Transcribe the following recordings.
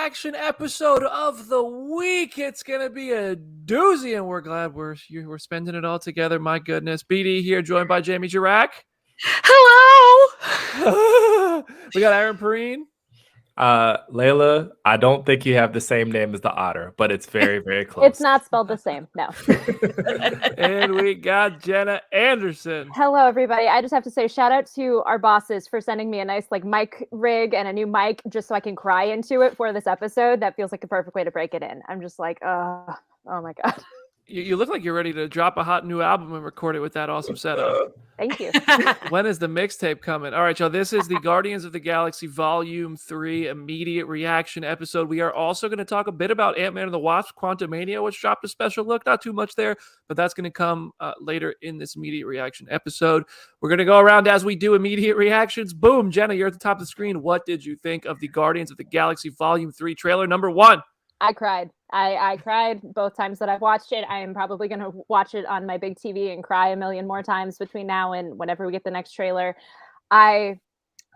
reaction episode of the week. It's gonna be a doozy, and we're glad we're spending it all together. My goodness, BD here, joined by Jamie Jirac. Hello. We got Aaron Perrine. Layla, I don't think you have the same name as the otter, but it's very, very close. It's not spelled the same, no. And we got Jenna Anderson. Hello, everybody. I just have to say shout out to our bosses for sending me a nice mic rig and a new mic just so I can cry into it for this episode. That feels like a perfect way to break it in. I'm just like, oh my God. You look like you're ready to drop a hot new album and record it with that awesome setup. Thank you. When is the mixtape coming? All right, y'all. This is the Guardians of the Galaxy Volume 3 immediate reaction episode. We are also going to talk a bit about Ant-Man and the Wasp, Quantumania, which dropped a special look. Not too much there, but that's going to come later in this immediate reaction episode. We're going to go around as we do immediate reactions. Boom, Jenna, you're at the top of the screen. What did you think of the Guardians of the Galaxy Volume 3 trailer number 1? I cried. I cried both times that I've watched it. I am probably going to watch it on my big TV and cry a million more times between now and whenever we get the next trailer. I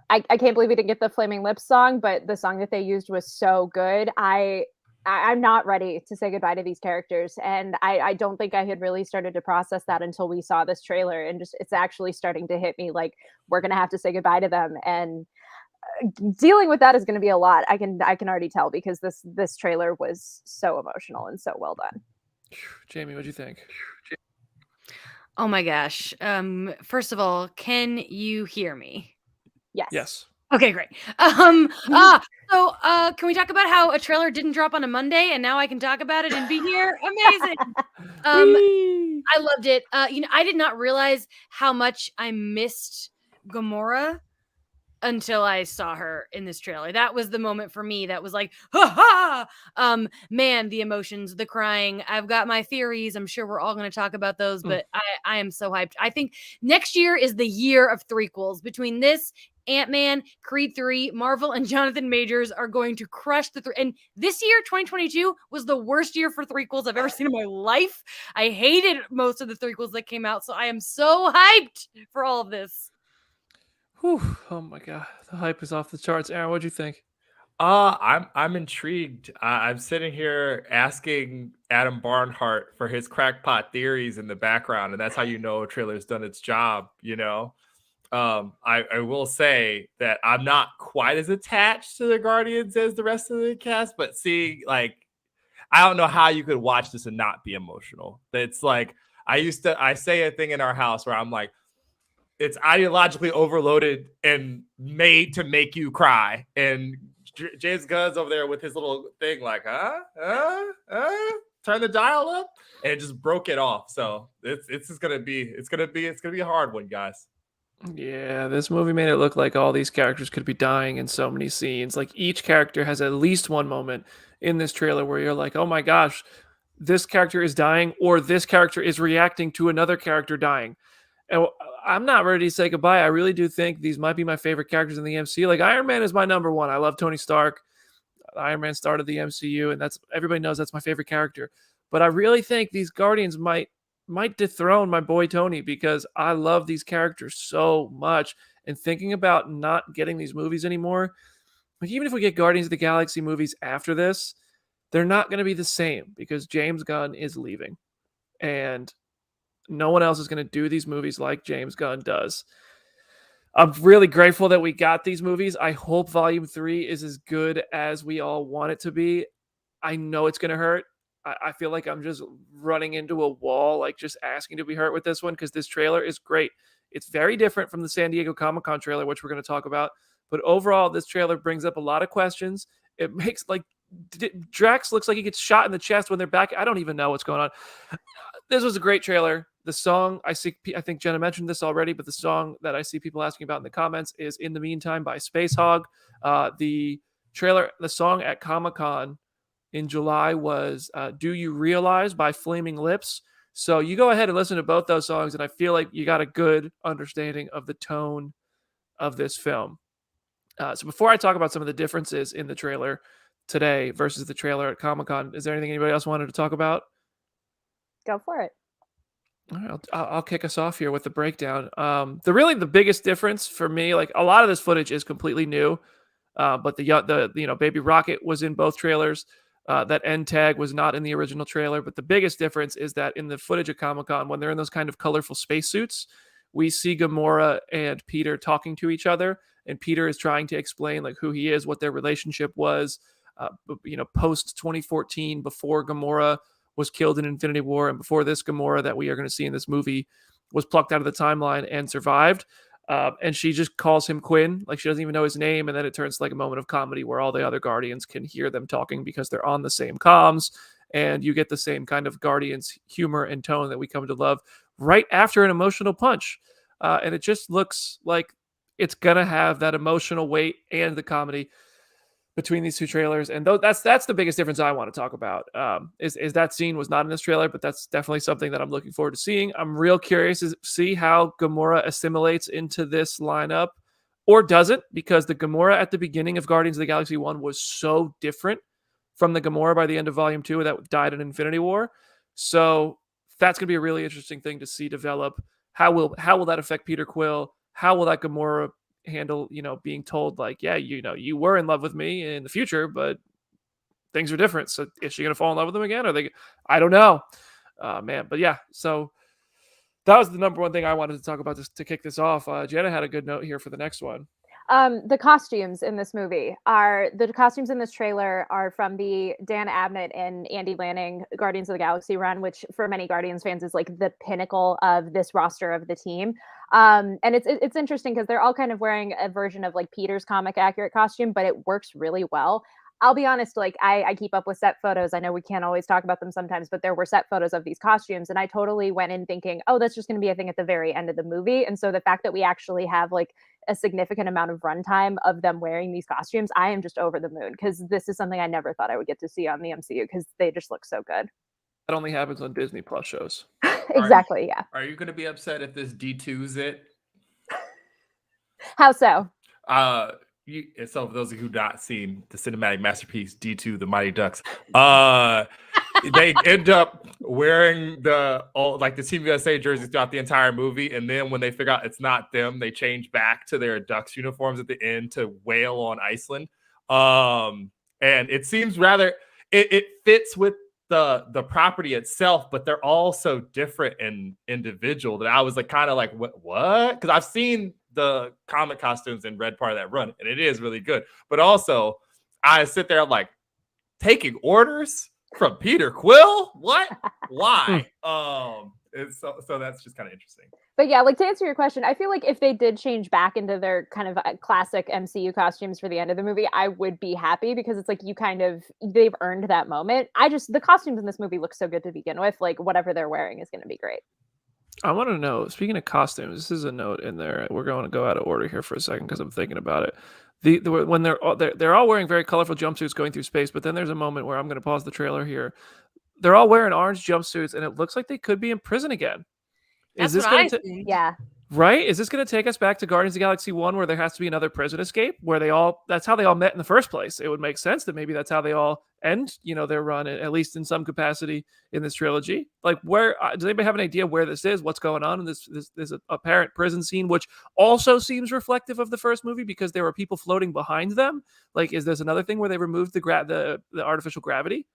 can't believe we didn't get the Flaming Lips song, but the song that they used was so good. I'm not ready to say goodbye to these characters, and I don't think I had really started to process that until we saw this trailer, and just it's actually starting to hit me like we're going to have to say goodbye to them, and dealing with that is going to be a lot. I can already tell because this trailer was so emotional and so well done. Jamie, what'd you think? Oh my gosh. First of all, can you hear me? Yes. Okay, great. So can we talk about how a trailer didn't drop on a Monday and now I can talk about it and be here? Amazing. I loved it. I did not realize how much I missed Gamora until I saw her in this trailer. That was the moment for me that was like, ha ha! Man, the emotions, the crying. I've got my theories. I'm sure we're all going to talk about those, but I am so hyped. I think next year is the year of threequels. Between this, Ant-Man, Creed 3, Marvel, and Jonathan Majors are going to crush the and this year, 2022, was the worst year for threequels I've ever seen in my life. I hated most of the threequels that came out, so I am so hyped for all of this. Whew. Oh my God, the hype is off the charts. Aaron, what'd you think? I'm intrigued. I'm sitting here asking Adam Barnhart for his crackpot theories in the background, and that's how you know a trailer's done its job. I will say that I'm not quite as attached to the Guardians as the rest of the cast, but seeing I don't know how you could watch this and not be emotional. It's like I say a thing in our house where I'm like, it's ideologically overloaded and made to make you cry. And James Gunn's over there with his little thing like, turn the dial up, and it just broke it off. So it's gonna be a hard one, guys. Yeah, this movie made it look like all these characters could be dying in so many scenes. Like each character has at least one moment in this trailer where you're like, oh my gosh, this character is dying, or this character is reacting to another character dying. And I'm not ready to say goodbye. I really do think these might be my favorite characters in the MCU. Like Iron Man is my number one. I love Tony Stark. Iron Man started the MCU, and everybody knows that's my favorite character. But I really think these Guardians might dethrone my boy Tony because I love these characters so much. And thinking about not getting these movies anymore, like even if we get Guardians of the Galaxy movies after this, they're not going to be the same because James Gunn is leaving. And no one else is going to do these movies like James Gunn does. I'm really grateful that we got these movies. I hope Volume 3 is as good as we all want it to be. I know it's going to hurt. I feel like I'm just running into a wall, like just asking to be hurt with this one because this trailer is great. It's very different from the San Diego Comic-Con trailer, which we're going to talk about. But overall, this trailer brings up a lot of questions. It makes Drax looks like he gets shot in the chest when they're back. I don't even know what's going on. This was a great trailer. The song I think Jenna mentioned this already, but the song that I see people asking about in the comments is "In the Meantime" by Space Hog. The song at Comic-Con in July was "Do You Realize" by Flaming Lips. So you go ahead and listen to both those songs, and I feel like you got a good understanding of the tone of this film. So before I talk about some of the differences in the trailer today versus the trailer at Comic-Con, is there anything anybody else wanted to talk about? Go for it. All right, I'll kick us off here with the breakdown. The biggest difference for me, like a lot of this footage is completely new. But the Baby Rocket was in both trailers. That end tag was not in the original trailer. But the biggest difference is that in the footage of Comic-Con, when they're in those kind of colorful spacesuits, we see Gamora and Peter talking to each other, and Peter is trying to explain like who he is, what their relationship was, post 2014, before Gamora was killed in Infinity War, and before this Gamora that we are going to see in this movie was plucked out of the timeline and survived. And she just calls him Quinn, like she doesn't even know his name, and then it turns to like a moment of comedy where all the other Guardians can hear them talking because they're on the same comms, and you get the same kind of Guardians humor and tone that we come to love right after an emotional punch. And it just looks like it's gonna have that emotional weight and the comedy between these two trailers. And that's the biggest difference I want to talk about. Is that scene was not in this trailer, but that's definitely something that I'm looking forward to seeing. I'm real curious to see how Gamora assimilates into this lineup, or doesn't, because the Gamora at the beginning of Guardians of the Galaxy 1 was so different from the Gamora by the end of Volume 2 that died in Infinity War. So that's going to be a really interesting thing to see develop. How will that affect Peter Quill? How will that Gamora handle, being told like, yeah, you were in love with me in the future, but things are different. So is she going to fall in love with him again? I don't know, man. But yeah, so that was the number one thing I wanted to talk about to kick this off. Jenna had a good note here for the next one. The costumes in this movie the costumes in this trailer are from the Dan Abnett and Andy Lanning Guardians of the Galaxy run, which for many Guardians fans is like the pinnacle of this roster of the team. And it's interesting because they're all kind of wearing a version of like Peter's comic accurate costume, but it works really well. I'll be honest, like I keep up with set photos. I know we can't always talk about them sometimes, but there were set photos of these costumes, and I totally went in thinking, oh, that's just going to be a thing at the very end of the movie. And so the fact that we actually have like a significant amount of runtime of them wearing these costumes, I am just over the moon, because this is something I never thought I would get to see on the MCU, because they just look so good. That only happens on Disney Plus shows. Exactly, yeah. Are you going to be upset if this D2's it? How so? So for those of you who've not seen the cinematic masterpiece D2, The Mighty Ducks, they end up wearing the Team USA jerseys throughout the entire movie, and then when they figure out it's not them, they change back to their Ducks uniforms at the end to wail on Iceland. And it seems rather it fits with the property itself, but they're all so different and individual that I was like kind of like what? Because I've seen the comic costumes in Red Part of that run, and it is really good. But also, I sit there, I'm like, taking orders from Peter Quill? What? Why? So that's just kind of interesting. But yeah, like to answer your question, I feel like if they did change back into their kind of classic MCU costumes for the end of the movie, I would be happy, because it's like they've earned that moment. The costumes in this movie look so good to begin with. Like whatever they're wearing is going to be great. I want to know, speaking of costumes, this is a note in there. We're going to go out of order here for a second because I'm thinking about it. When they're all wearing very colorful jumpsuits going through space, but then there's a moment where I'm going to pause the trailer here. They're all wearing orange jumpsuits, and it looks like they could be in prison again. That's what I think. Yeah. Right? Is this going to take us back to Guardians of the Galaxy 1, where there has to be another prison escape, where that's how they all met in the first place? It would make sense that maybe that's how they all end, their run, at least in some capacity in this trilogy. Like, where does anybody have an idea where this is? What's going on in this apparent prison scene, which also seems reflective of the first movie because there were people floating behind them? Like, is this another thing where they removed the artificial gravity?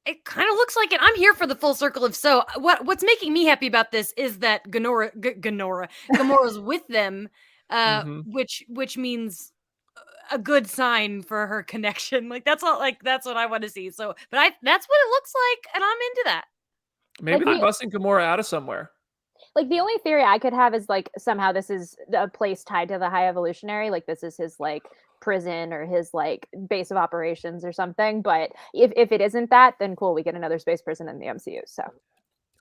It kind of looks like it. I'm here for the full circle of so. What's making me happy about this is that Gamora's with them, which means a good sign for her connection. Like that's what I want to see. So, but that's what it looks like, and I'm into that. Maybe they're busting Gamora out of somewhere. Like the only theory I could have is like somehow this is a place tied to the High Evolutionary. Like this is his like prison or his like base of operations or something. But if it isn't that, then cool, we get another space prison in the MCU. So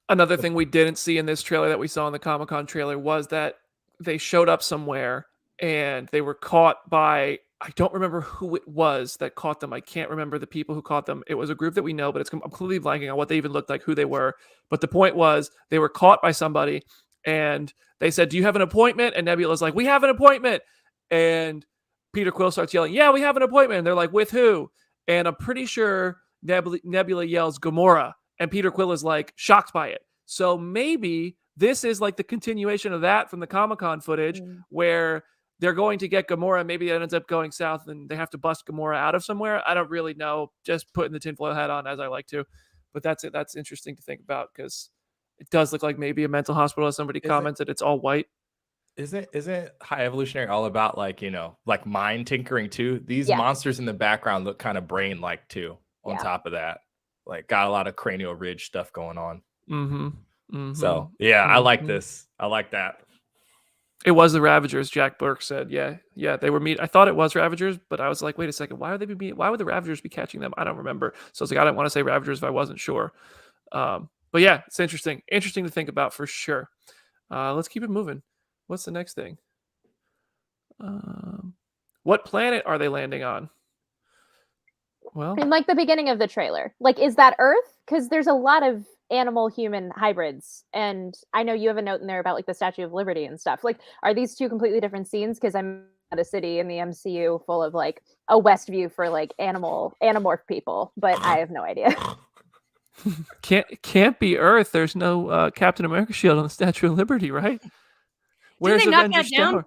another thing we didn't see in this trailer that we saw in the Comic-Con trailer was that they showed up somewhere and they were caught by, I don't remember who it was that caught them. I can't remember the people who caught them. It was a group that we know, but I'm completely blanking on what they even looked like, who they were. But the point was they were caught by somebody and they said, "Do you have an appointment?" And Nebula's like, "We have an appointment." And Peter Quill starts yelling, "Yeah, we have an appointment." And they're like, "With who?" And I'm pretty sure Nebula yells Gamora, and Peter Quill is like shocked by it. So maybe this is like the continuation of that from the Comic-Con footage where they're going to get Gamora. Maybe it ends up going south and they have to bust Gamora out of somewhere. I don't really know. Just putting the tinfoil hat on as I like to. But that's it. That's interesting to think about because it does look like maybe a mental hospital, as somebody commented. It's all white. Isn't High Evolutionary all about like, like mind tinkering too? These monsters in the background look kind of brain like too. On top of that, like got a lot of cranial ridge stuff going on. So I like this. I like that. It was the Ravagers, Jack Burke said. Yeah, they were I thought it was Ravagers, but I was like, wait a second, why would the Ravagers be catching them? I don't remember. So I was like, I didn't want to say Ravagers if I wasn't sure. But yeah, it's interesting to think about for sure. Let's keep it moving. What's the next thing? What planet are they landing on? Well, in like the beginning of the trailer, like, is that Earth? Because there's a lot of animal-human hybrids, and I know you have a note in there about like the Statue of Liberty and stuff. Like, are these two completely different scenes? Because I'm at a city in the MCU full of like a West view for like animorph people, but I have no idea. Can't be Earth. There's no Captain America shield on the Statue of Liberty, right? Where's Didn't they knock Avengers that down? Tower?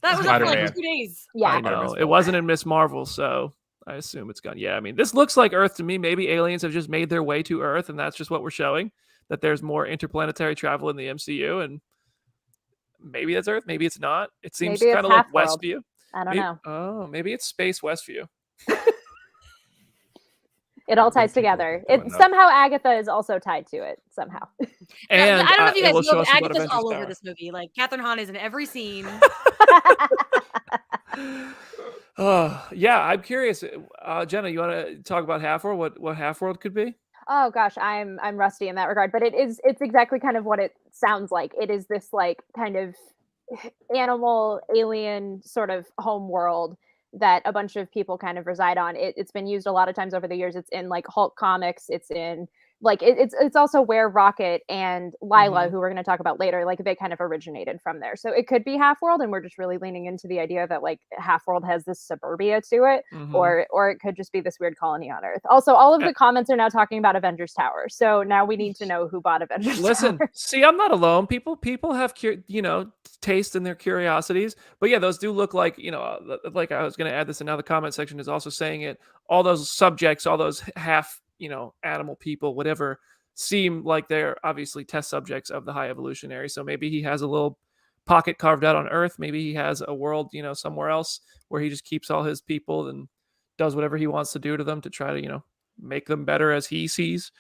That was up for like Spider-Man. 2 days. Yeah, I know. It wasn't in Miss Marvel, so I assume it's gone. Yeah, I mean, this looks like Earth to me. Maybe aliens have just made their way to Earth, and that's just what we're showing, that there's more interplanetary travel in the MCU, and maybe that's Earth, maybe it's not. It seems kind of like Westview. I don't know. Oh, maybe it's Space Westview. It all ties together. Somehow Agatha is also tied to it somehow. And I don't know if you guys know, but Agatha's Agatha's all over this movie. Like Catherine Hahn is in every scene. Yeah, I'm curious. Jenna, you want to talk about Half-World? What Half-World could be? Oh gosh, I'm rusty in that regard, but it's exactly kind of what it sounds like. It is this like kind of animal alien sort of home world that a bunch of people kind of reside on. It's been used a lot of times over the years. It's in like Hulk comics. It's in like it's also where Rocket and Lila, who we're going to talk about later, like they kind of originated from there. So it could be Half-World, and we're just really leaning into the idea that like Half-World has this suburbia to it, or it could just be this weird colony on Earth. Also, all of the comments are now talking about Avengers Tower, so now we need to know who bought Avengers Tower. See, I'm not alone. People have taste in their curiosities, but yeah, those do look like like I was going to add this, and now the comment section is also saying it. All those subjects, all those half animal people, whatever, seem like they're obviously test subjects of the High Evolutionary. So maybe he has a little pocket carved out on Earth. Maybe he has a world, somewhere else where he just keeps all his people and does whatever he wants to do to them to try to, make them better as he sees.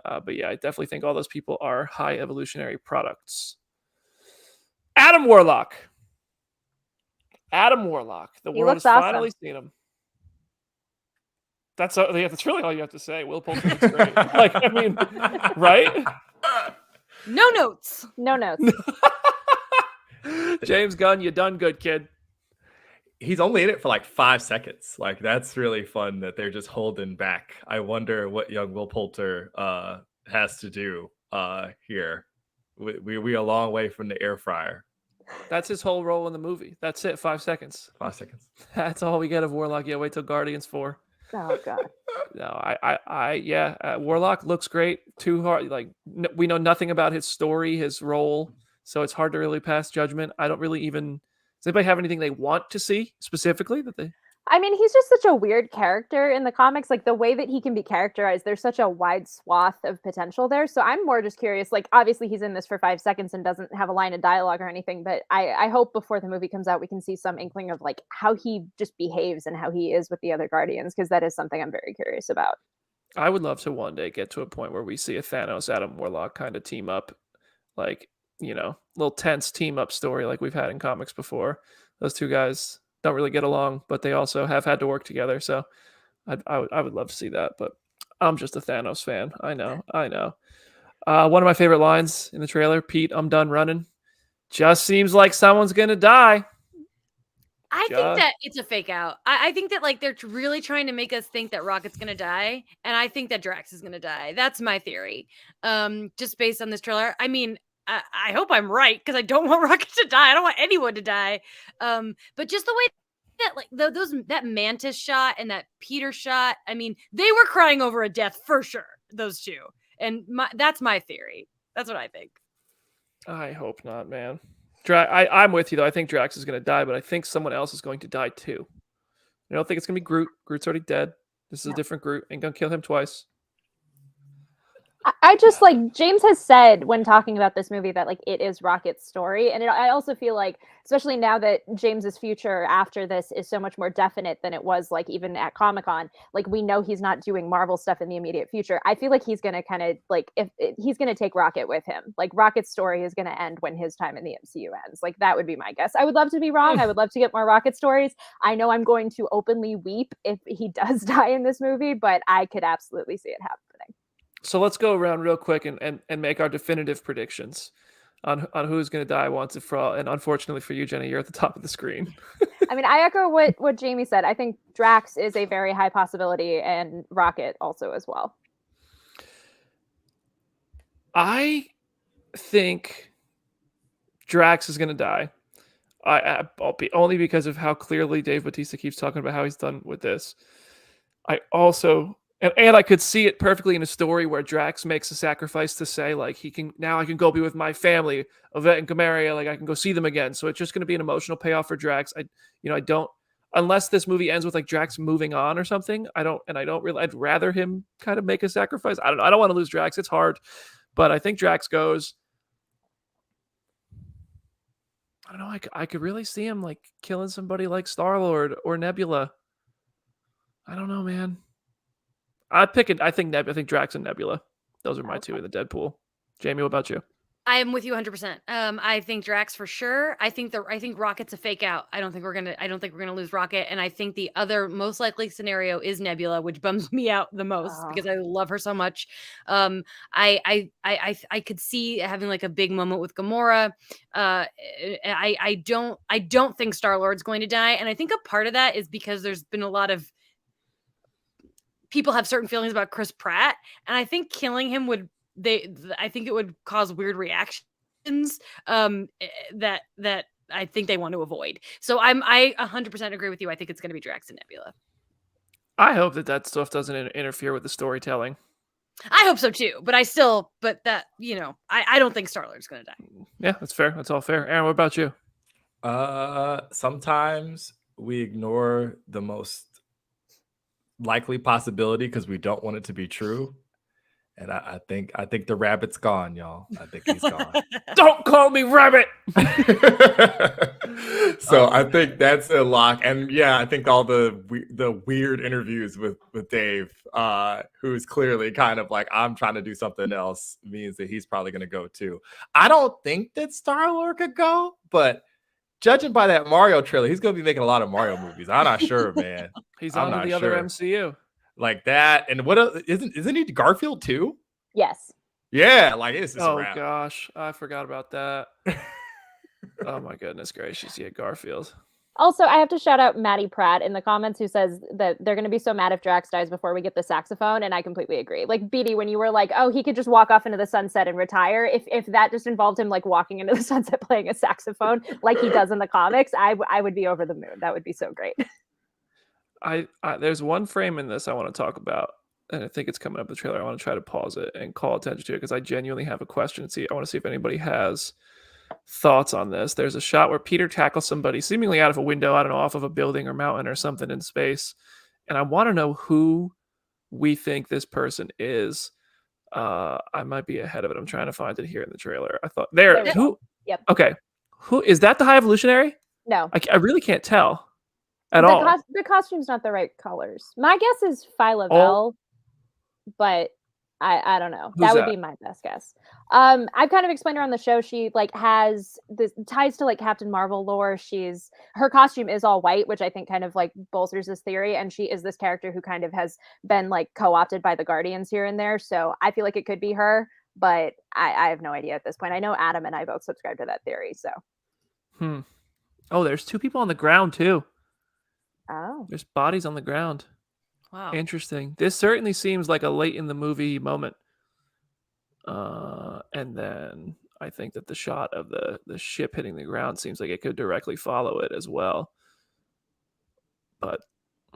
But yeah, I definitely think all those people are High Evolutionary products. Adam Warlock. The world has finally seen him. That's really all you have to say. Will Poulter looks great. Like, I mean, right? No notes. James Gunn, you done good, kid. He's only in it for like 5 seconds. Like, that's really fun that they're just holding back. I wonder what young Will Poulter has to do here. We a long way from the air fryer. That's his whole role in the movie. That's it. 5 seconds. 5 seconds. That's all we get of Warlock. Yeah, wait till Guardians 4. Oh god. No, Warlock looks great. Too hard. Like we know nothing about his story, his role, so it's hard to really pass judgment. I don't really even. Does anybody have anything they want to see specifically that they? I mean, he's just such a weird character in the comics. Like the way that he can be characterized, there's such a wide swath of potential there. So I'm more just curious. Like, obviously, he's in this for 5 seconds and doesn't have a line of dialogue or anything. But I hope before the movie comes out, we can see some inkling of like how he just behaves and how he is with the other Guardians, because that is something I'm very curious about. I would love to one day get to a point where we see a Thanos Adam Warlock kind of team up, like little tense team up story like we've had in comics before. Those two guys don't really get along, but they also have had to work together. So I would love to see that, but I'm just a Thanos fan. I know. One of my favorite lines in the trailer, Pete, I'm done running. Just seems like someone's going to die. I think that it's a fake out. I think that like they're really trying to make us think that Rocket's going to die. And I think that Drax is going to die. That's my theory. Just based on this trailer. I mean, I hope I'm right, because I don't want Rocket to die. I don't want anyone to die. But just the way that like that Mantis shot and that Peter shot, I mean, they were crying over a death for sure. Those two, and that's my theory. That's what I think. I hope not, man. I'm with you though. I think Drax is going to die, but I think someone else is going to die too. I don't think it's going to be Groot. Groot's already dead. This is a different Groot. Ain't going to kill him twice. I just like James has said when talking about this movie that like it is Rocket's story, and I also feel like, especially now that James's future after this is so much more definite than it was like even at Comic-Con, like we know he's not doing Marvel stuff in the immediate future. I feel like he's gonna kind of like if he's gonna take Rocket with him. Like Rocket's story is gonna end when his time in the MCU ends. Like that would be my guess. I would love to be wrong. I would love to get more Rocket stories. I know I'm going to openly weep if he does die in this movie, but I could absolutely see it happening. So let's go around real quick and make our definitive predictions on who's going to die once and for all. And unfortunately for you, Jenny, you're at the top of the screen. I mean, I echo what Jamie said. I think Drax is a very high possibility, and Rocket also as well. I think Drax is going to die. I'll be only because of how clearly Dave Bautista keeps talking about how he's done with this. I also and I could see it perfectly in a story where Drax makes a sacrifice to say like I can go be with my family, Yvette and Gamaria, like I can go see them again. So it's just going to be an emotional payoff for Drax. I don't unless this movie ends with like Drax moving on or something. I'd rather him kind of make a sacrifice. I don't know. I don't want to lose Drax. It's hard, but I think Drax goes. I don't know. I could really see him like killing somebody like Star-Lord or Nebula. I don't know, man. I think Drax and Nebula. Those are my two in the Deadpool. Jamie, what about you? I am with you 100%. I think Drax for sure. I think Rocket's a fake out. I don't think we're gonna lose Rocket, and I think the other most likely scenario is Nebula, which bums me out the most because I love her so much. I could see having like a big moment with Gamora. I don't think Star-Lord's going to die, and I think a part of that is because there's been a lot of people have certain feelings about Chris Pratt, and I think killing him I think it would cause weird reactions that I think they want to avoid. So I 100% agree with you. I think it's going to be Drax and Nebula. I hope that stuff doesn't interfere with the storytelling. I hope so too, but that, I don't think Star-Lord's going to die. Yeah, that's fair. That's all fair. Aaron, what about you? Sometimes we ignore the most likely possibility because we don't want it to be true. And I think the rabbit's gone, y'all. I think he's gone. Don't call me rabbit. So I think that's a lock. And yeah, I think all the weird interviews with Dave, who's clearly kind of like, I'm trying to do something else, means that he's probably going to go too. I don't think that Star-Lord could go, but judging by that Mario trailer, he's going to be making a lot of Mario movies. I'm not sure, man. He's on to the other MCU. Like that. And what else, isn't he Garfield too? Yes. Yeah, like it's just a wrap. Gosh, I forgot about that. Oh my goodness gracious, yeah, Garfield. Also, I have to shout out Maddie Pratt in the comments who says that they're going to be so mad if Drax dies before we get the saxophone, and I completely agree. Like, Beatty, when you were like, oh, he could just walk off into the sunset and retire, if that just involved him, like, walking into the sunset playing a saxophone like he does in the comics, I would be over the moon. That would be so great. There's one frame in this I want to talk about, and I think it's coming up in the trailer. I want to try to pause it and call attention to it because I genuinely have a question. I want to see if anybody has thoughts on this. There's a shot where Peter tackles somebody seemingly out of a window, I don't know, off of a building or mountain or something in space, and I want to know who we think this person is. I might be ahead of it. I'm trying to find it here in the trailer. I thought who? Yep. Okay, who is that? The High Evolutionary? No, I really can't tell at all. The costume's not the right colors. My guess is Phyla Vell, but I don't know. That would be my best guess. I've kind of explained her on the show. She like has this ties to like Captain Marvel lore. Her costume is all white, which I think kind of like bolsters this theory. And she is this character who kind of has been like co-opted by the Guardians here and there. So I feel like it could be her, but I have no idea at this point. I know Adam and I both subscribe to that theory. So. Oh, there's two people on the ground too. Oh. There's bodies on the ground. Wow. Interesting. This certainly seems like a late in the movie moment. And then I think that the shot of the ship hitting the ground seems like it could directly follow it as well. But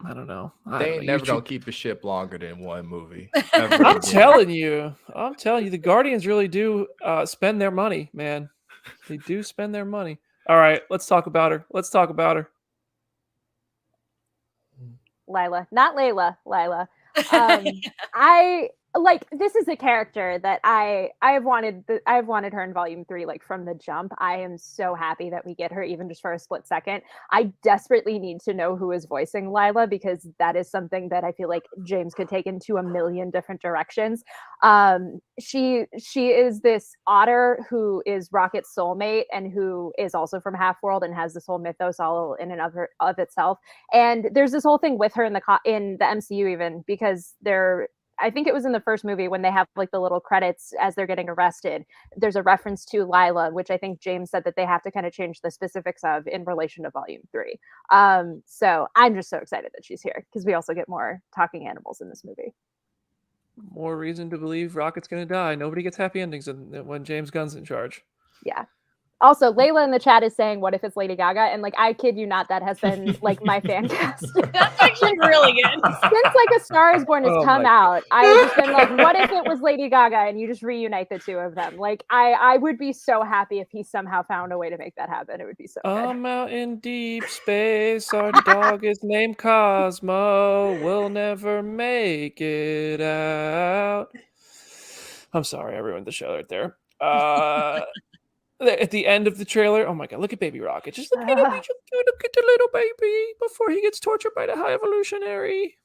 I don't know. They ain't never gonna keep a ship longer than one movie. I'm telling you, the Guardians really do spend their money, man. They do spend their money. All right, let's talk about her. Lila, not Layla, Lila. I like, this is a character that I've wanted her in volume 3 like from the jump. I am so happy that we get her even just for a split second. I desperately need to know who is voicing Lila, because that is something that I feel like James could take into a million different directions. She is this otter who is Rocket's soulmate and who is also from Half-World and has this whole mythos all in and of itself. And there's this whole thing with her in the MCU, even because I think it was in the first movie when they have like the little credits as they're getting arrested. There's a reference to Lila, which I think James said that they have to kind of change the specifics of in relation to volume 3. So I'm just so excited that she's here, because we also get more talking animals in this movie. More reason to believe Rocket's gonna die. Nobody gets happy endings when James Gunn's in charge. Yeah. Also, Layla in the chat is saying, "What if it's Lady Gaga?" And like, I kid you not, that has been like my fan cast. That's actually really good. Since like A Star Is Born has come out, I've just been like, "What if it was Lady Gaga?" And you just reunite the two of them. Like, I would be so happy if he somehow found a way to make that happen. It would be so good. I'm out in deep space. Our dog is named Cosmo. We'll never make it out. I'm sorry, I ruined the show right there. At the end of the trailer, oh my god, look at Baby Rocket. Just look at him. Look at the little baby before he gets tortured by the High Evolutionary.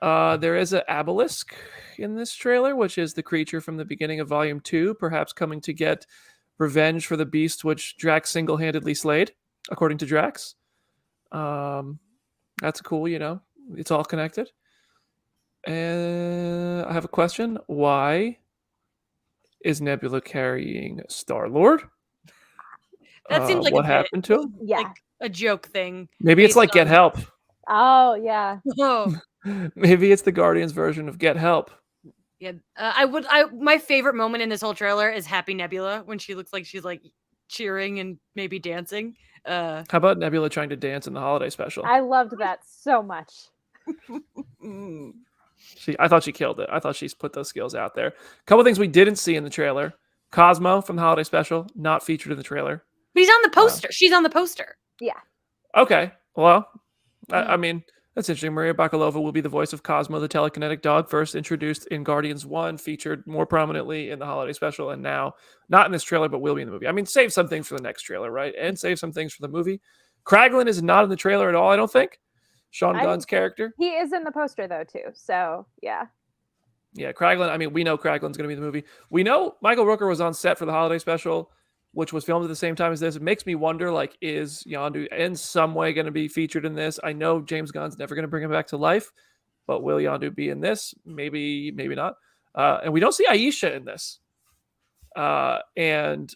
There is an obelisk in this trailer, which is the creature from the beginning of Volume 2, perhaps coming to get revenge for the beast which Drax single-handedly slayed, according to Drax. That's cool, it's all connected. And I have a question. Why is Nebula carrying Star-Lord? That seems like what happened to him? Yeah, like a joke thing. Maybe it's like Get Help. Oh yeah. Oh. Maybe it's the Guardians version of Get Help. Yeah, my favorite moment in this whole trailer is Happy Nebula, when she looks like she's like cheering and maybe dancing. How about Nebula trying to dance in the holiday special? I loved that so much. I thought she killed it. I thought she's put those skills out there. A couple things we didn't see in the trailer. Cosmo from the holiday special, not featured in the trailer. But he's on the poster. She's on the poster. Yeah. Okay. Well, I mean, that's interesting. Maria Bakalova will be the voice of Cosmo, the telekinetic dog, first introduced in Guardians 1, featured more prominently in the holiday special, and now not in this trailer, but will be in the movie. I mean, save some things for the next trailer, right? And save some things for the movie. Kraglin is not in the trailer at all, I don't think. Sean Gunn's character. He is in the poster, though, too. So, yeah. Yeah, Kraglin. I mean, we know Kraglin's going to be in the movie. We know Michael Rooker was on set for the holiday special, which was filmed at the same time as this. It makes me wonder, like, is Yondu in some way going to be featured in this? I know James Gunn's never going to bring him back to life, but will Yondu be in this? Maybe, maybe not. And we don't see Aisha in this. And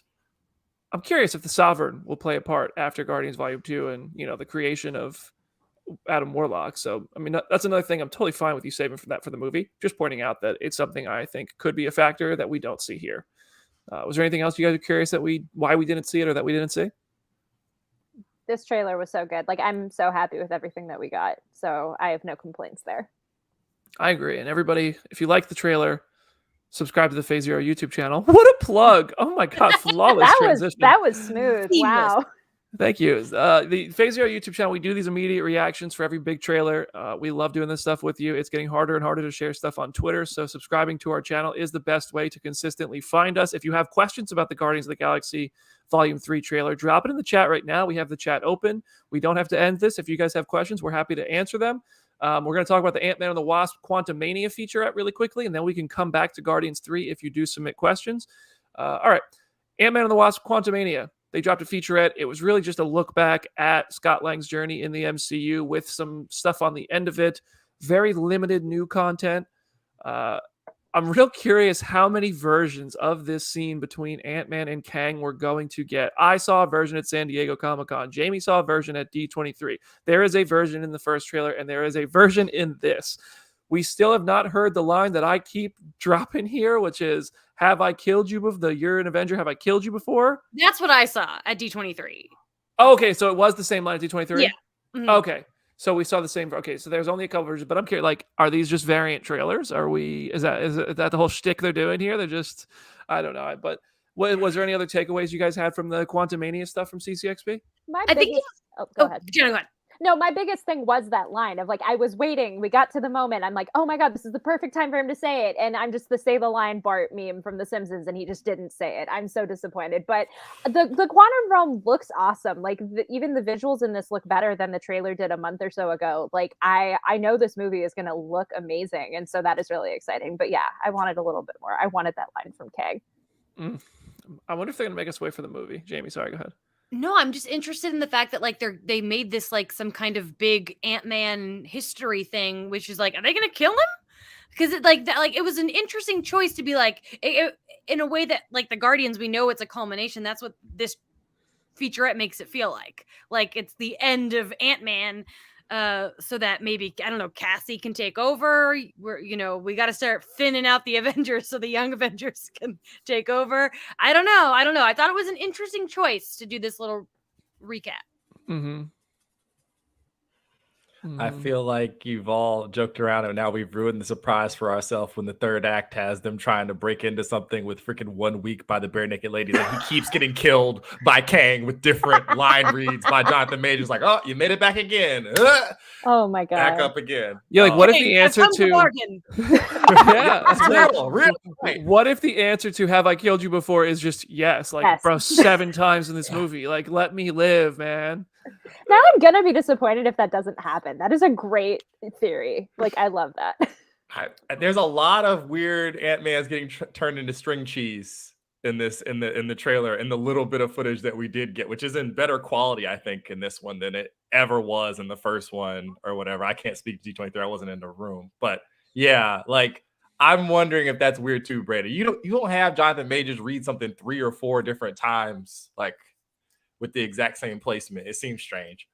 I'm curious if the Sovereign will play a part after Guardians Volume 2 and, the creation of Adam Warlock. So, I mean, that's another thing I'm totally fine with you saving for the movie. Just pointing out that it's something I think could be a factor that we don't see here. Was there anything else you guys are curious why we didn't see it or that we didn't see? This trailer was so good. Like, I'm so happy with everything that we got. So I have no complaints there. I agree. And everybody, if you like the trailer, subscribe to the Phase Zero YouTube channel. What a plug. Oh my God. Flawless transition. That was smooth. Wow. Thank you. The Phase Zero YouTube channel, we do these immediate reactions for every big trailer. We love doing this stuff with you. It's getting harder and harder to share stuff on Twitter, so subscribing to our channel is the best way to consistently find us. If you have questions about the Guardians of the Galaxy Volume 3 trailer, drop it in the chat right now. We have the chat open. We don't have to end this. If you guys have questions, we're happy to answer them. We're going to talk about the Ant-Man and the Wasp Quantumania featurette really quickly, and then we can come back to Guardians 3 if you do submit questions. All right. Ant-Man and the Wasp Quantumania. They dropped a featurette. It was really just a look back at Scott Lang's journey in the MCU with some stuff on the end of it. Very limited new content. I'm real curious how many versions of this scene between Ant-Man and Kang we're going to get. I saw a version at San Diego Comic-Con. Jamie saw a version at D23. There is a version in the first trailer, and there is a version in this. We still have not heard the line that I keep dropping here, which is, have I killed you before? You're an Avenger. Have I killed you before? That's what I saw at D23. Oh, okay, so it was the same line at D23? Yeah. Mm-hmm. Okay, so we saw the same. Okay, so there's only a couple versions, but I'm curious, like, are these just variant trailers? Is that the whole shtick they're doing here? They're just, I don't know. But Was there any other takeaways you guys had from the Quantumania stuff from CCXP? My I think biggest. Oh, go ahead. Jenna, go ahead. No, my biggest thing was that line of like, I was waiting. We got to the moment. I'm like, oh my God, this is the perfect time for him to say it. And I'm just the say the line Bart meme from The Simpsons, and he just didn't say it. I'm so disappointed. But the quantum realm looks awesome. Like even the visuals in this look better than the trailer did a month or so ago. Like I know this movie is going to look amazing. And so that is really exciting. But yeah, I wanted a little bit more. I wanted that line from Kang. I wonder if they're going to make us wait for the movie. Jamie, sorry, go ahead. No, I'm just interested in the fact that like they made this like some kind of big Ant-Man history thing, which is like, are they gonna kill him? Because it like that, like it was an interesting choice to be like in a way that like the Guardians, we know it's a culmination. That's what this featurette makes it feel like it's the end of Ant-Man. So that maybe, I don't know, Cassie can take over. We got to start thinning out the Avengers so the young Avengers can take over. I don't know. I thought it was an interesting choice to do this little recap. I feel like you've all joked around and now we've ruined the surprise for ourselves when the third act has them trying to break into something with freaking 1 week by the bare naked ladies, and he keeps getting killed by Kang with different line reads by Jonathan Majors. Like, oh, you made it back again. Oh my God. Back up again. Yeah, like what if the answer to what if the answer to have I killed you before is just yes? Like, Yes. bro, 7 times in this movie. Like, let me live, man. Now I'm gonna be disappointed if that doesn't happen. That is a great theory. Like I love that. There's a lot of weird Ant-Man's getting turned into string cheese in this in the trailer, and the little bit of footage that we did get, which is in better quality, I think, in this one than it ever was in the first one or whatever. I can't speak to D23. I wasn't in the room, but yeah, like I'm wondering if that's weird too, Brady. You don't have Jonathan Majors read something 3 or 4 different times, like with the exact same placement. It seems strange.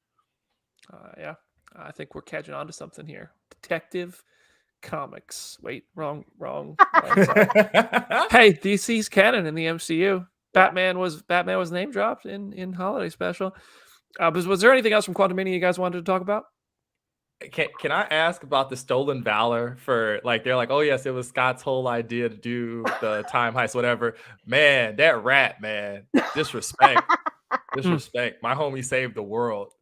Yeah, I think we're catching on to something here. Detective Comics. Wait, wrong. Hey, DC's canon in the MCU. Batman was name dropped in holiday special. Was there anything else from Quantumania you guys wanted to talk about? Can I ask about the stolen valor for like, they're like, oh yes, it was Scott's whole idea to do the time heist, whatever. Man, that rat, man, disrespect. My homie saved the world.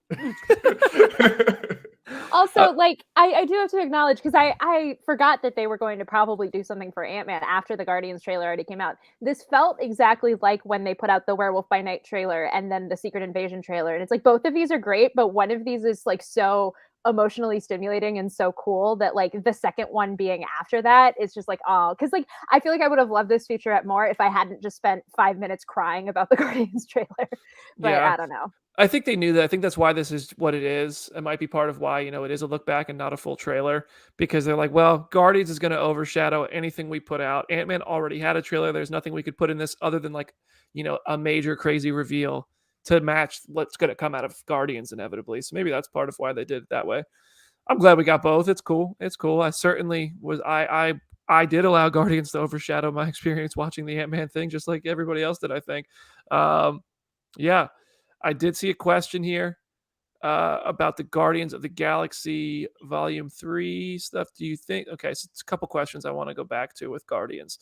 Also, like I do have to acknowledge, because I forgot that they were going to probably do something for Ant-Man after the Guardians trailer already came out. This felt exactly like when they put out the Werewolf by Night trailer and then the Secret Invasion trailer. And it's like both of these are great, but one of these is like so emotionally stimulating and so cool that like the second one being after that is just like, oh, because like I feel like I would have loved this featurette more if I hadn't just spent 5 minutes crying about the Guardians trailer. But Yeah. I don't know. I think they knew that. I think that's why this is what it is. It might be part of why, it is a look back and not a full trailer, because they're like, well, Guardians is going to overshadow anything we put out. Ant-Man already had a trailer. There's nothing we could put in this other than like, a major crazy reveal to match what's going to come out of Guardians inevitably. So maybe that's part of why they did it that way. I'm glad we got both. It's cool. I certainly was. I did allow Guardians to overshadow my experience watching the Ant-Man thing, just like everybody else did, I think. Yeah. I did see a question here about the Guardians of the Galaxy Volume 3 stuff. Do you think... Okay, so it's a couple questions I want to go back to with Guardians.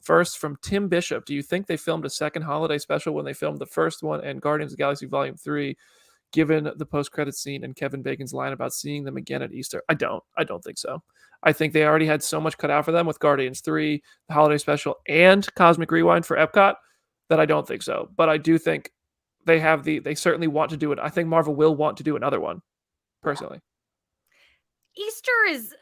First, from Tim Bishop, do you think they filmed a second holiday special when they filmed the first one and Guardians of the Galaxy Volume 3, given the post-credit scene and Kevin Bacon's line about seeing them again at Easter? I don't think so. I think they already had so much cut out for them with Guardians 3, the holiday special, and Cosmic Rewind for Epcot that I don't think so. But I do think they certainly want to do it. I think Marvel will want to do another one, personally.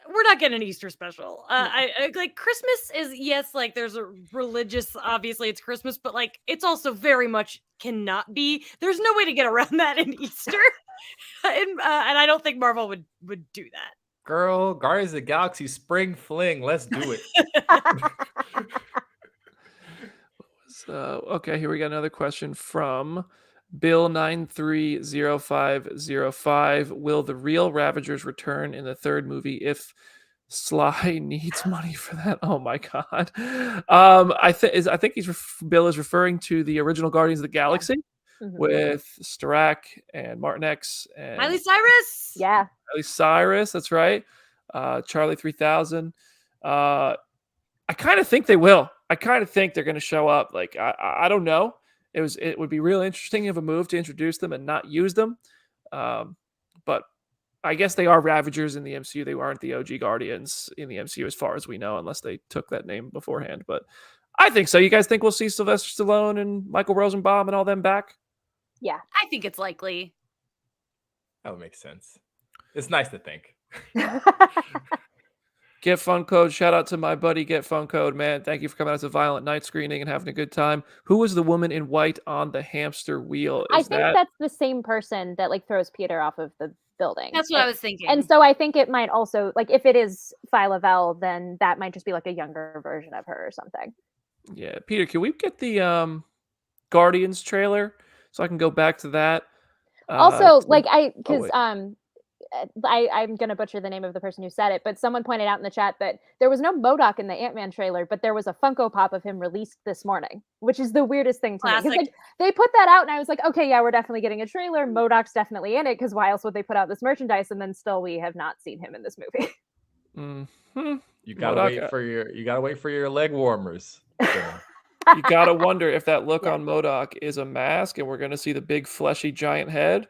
We're not getting an Easter special. I like Christmas is, yes, like there's a religious, obviously it's Christmas, but like it's also very much cannot be. There's no way to get around that in Easter. And I don't think Marvel would do that. Girl, Guardians of the Galaxy Spring Fling. Let's do it. Okay, here we got another question from Bill930505. Will the real Ravagers return in the third movie if Sly needs money for that? Oh my god. I think Bill is referring to the original Guardians of the Galaxy with Starak and Martin X and Miley Cyrus. Yeah. Miley Cyrus, that's right. Charlie 3000. I kind of think they will. I kind of think they're going to show up. Like I don't know. It would be real interesting of a move to introduce them and not use them. But I guess they are Ravagers in the MCU. They aren't the OG Guardians in the MCU as far as we know, unless they took that name beforehand. But I think so. You guys think we'll see Sylvester Stallone and Michael Rosenbaum and all them back? Yeah. I think it's likely. That would make sense. It's nice to think. Get Fun Code. Shout out to my buddy Get Fun Code, man. Thank you for coming out to Violent Night screening and having a good time. Who was the woman in white on the hamster wheel? I think that's the same person that like throws Peter off of the building. That's what I was thinking. And so I think it might also, like, if it is Phyla Vel, then that might just be like a younger version of her or something. Yeah, Peter, can we get the Guardians trailer so I can go back to that? Also, like because I'm gonna butcher the name of the person who said it, but someone pointed out in the chat that there was no MODOK in the Ant-Man trailer, but there was a Funko Pop of him released this morning, which is the weirdest thing to me. 'Cause, like, they put that out, and I was like, okay, yeah, we're definitely getting a trailer. MODOK's definitely in it, because why else would they put out this merchandise? And then still, we have not seen him in this movie. Mm-hmm. You gotta wait for your leg warmers. You gotta wonder if that look on MODOK is a mask, and we're gonna see the big fleshy giant head.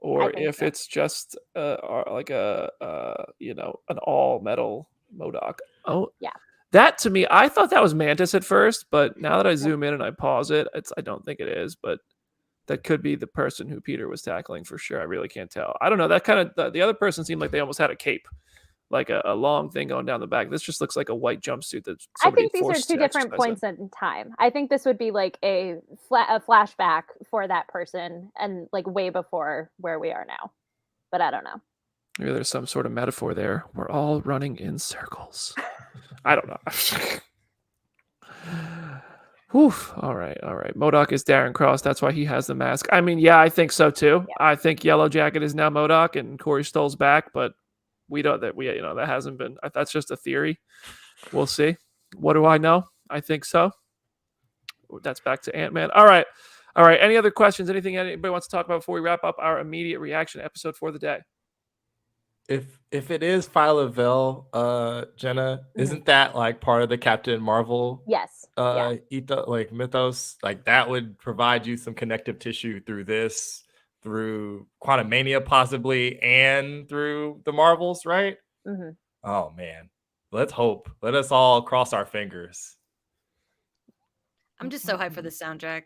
Or if it's just like an all metal MODOK. Oh, yeah. That to me, I thought that was Mantis at first, but now that I zoom in and I pause it, I don't think it is. But that could be the person who Peter was tackling for sure. I really can't tell. I don't know. That kind of the other person seemed like they almost had a cape, like a long thing going down the back. This just looks like a white jumpsuit. That I think these are two different points in time. I think this would be like a flashback for that person, and like way before where we are now. But I don't know. Maybe there's some sort of metaphor there. We're all running in circles. I don't know. Whew. All right. MODOK is Darren Cross. That's why he has the mask. I mean, yeah, I think so too. Yeah. I think Yellow Jacket is now MODOK and Corey Stoll's back, but that hasn't been. That's just a theory. We'll see. What do I know? I think so. That's back to Ant-Man. All right. Any other questions? Anything anybody wants to talk about before we wrap up our immediate reaction episode for the day? If it is Phyla Vel, Jenna, isn't that like part of the Captain Marvel? Yes. Mythos? Like that would provide you some connective tissue through this, through Quantumania possibly, and through the Marvels, right? Mm-hmm. Oh man, let's hope. Let us all cross our fingers. I'm just so hyped for the soundtrack.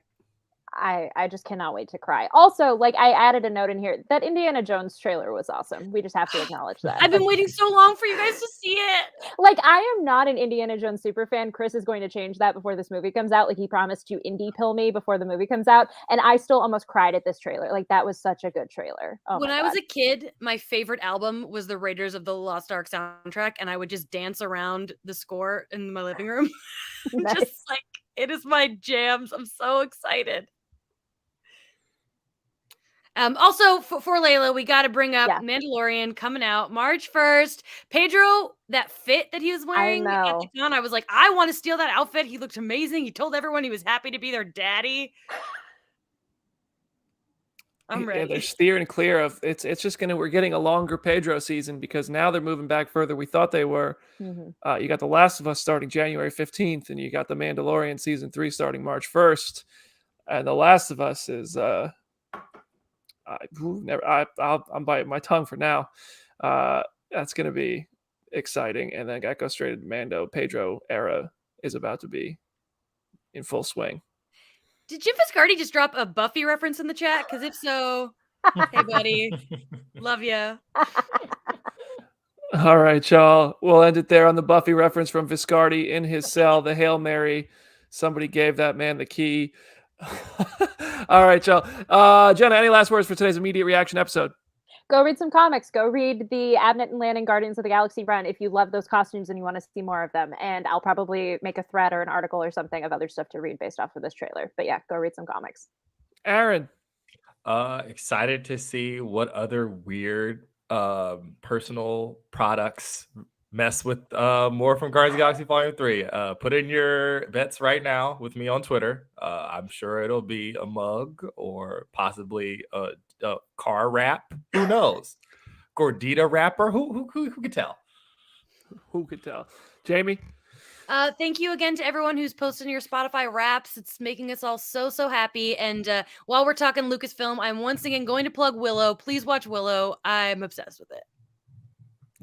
I just cannot wait to cry. Also, like, I added a note in here that Indiana Jones trailer was awesome. We just have to acknowledge that. I've been waiting so long for you guys to see it. Like, I am not an Indiana Jones super fan. Chris is going to change that before this movie comes out. Like, he promised to indie pill me before the movie comes out, and I still almost cried at this trailer. Like, that was such a good trailer. When I was a kid, my favorite album was the Raiders of the Lost Ark soundtrack, and I would just dance around the score in my living room. Nice. Just like, it is my jams. I'm so excited. Also, for Layla, we got to bring up Mandalorian coming out March 1st. Pedro, that fit that he was wearing at the con, I was like, I want to steal that outfit. He looked amazing. He told everyone he was happy to be their daddy. I'm ready. Yeah, they're steering clear of it's just we're getting a longer Pedro season because now they're moving back further. We thought they were. Mm-hmm. You got The Last of Us starting January 15th, and you got The Mandalorian season 3 starting March 1st. And The Last of Us is I'm biting my tongue for now. That's going to be exciting. And then Gecko straight Mando Pedro era is about to be in full swing. Did Jim Viscardi just drop a Buffy reference in the chat? Because if so, hey, buddy. Love ya. All right, y'all. We'll end it there on the Buffy reference from Viscardi in his cell, the Hail Mary. Somebody gave that man the key. All right, y'all. Jenna, any last words for today's immediate reaction episode? Go read some comics. Go read the Abnett and Lanning Guardians of the Galaxy run if you love those costumes and you want to see more of them. And I'll probably make a thread or an article or something of other stuff to read based off of this trailer. But yeah, go read some comics. Aaron. Excited to see what other weird personal products mess with more from Guardians of the Galaxy Volume 3. Put in your bets right now with me on Twitter. I'm sure it'll be a mug or possibly a car wrap. Who knows? Gordita wrapper? Who could tell? Who could tell? Jamie? Thank you again to everyone who's posting your Spotify raps. It's making us all so happy. And while we're talking Lucasfilm, I'm once again going to plug Willow. Please watch Willow. I'm obsessed with it.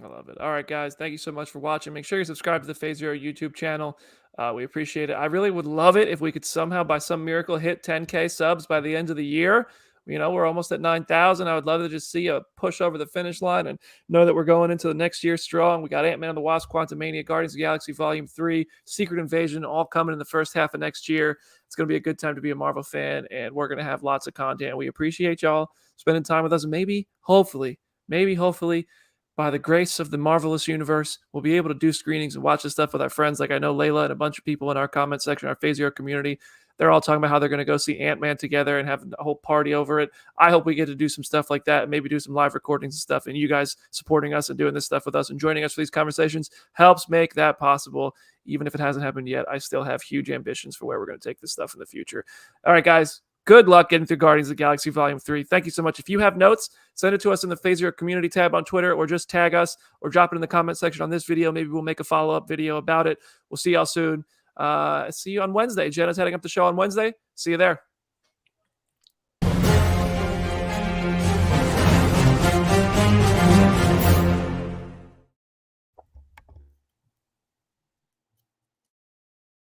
I love it. All right, guys. Thank you so much for watching. Make sure you subscribe to the Phase Zero YouTube channel. We appreciate it. I really would love it if we could somehow, by some miracle, hit 10K subs by the end of the year. You know, we're almost at 9,000. I would love to just see a push over the finish line and know that we're going into the next year strong. We got Ant-Man and the Wasp, Quantumania, Guardians of the Galaxy Volume 3, Secret Invasion, all coming in the first half of next year. It's going to be a good time to be a Marvel fan, and we're going to have lots of content. We appreciate y'all spending time with us, and maybe, hopefully, by the grace of the marvelous universe, we'll be able to do screenings and watch this stuff with our friends. Like I know Layla and a bunch of people in our comment section, our Phase Zero community, they're all talking about how they're going to go see Ant-Man together and have a whole party over it. I hope we get to do some stuff like that and maybe do some live recordings and stuff. And you guys supporting us and doing this stuff with us and joining us for these conversations helps make that possible. Even if it hasn't happened yet, I still have huge ambitions for where we're going to take this stuff in the future. All right, guys. Good luck getting through Guardians of the Galaxy Volume 3. Thank you so much. If you have notes, send it to us in the Phase Zero community tab on Twitter, or just tag us or drop it in the comment section on this video. Maybe we'll make a follow-up video about it. We'll see y'all soon. See you on Wednesday. Jenna's heading up the show on Wednesday. See you there.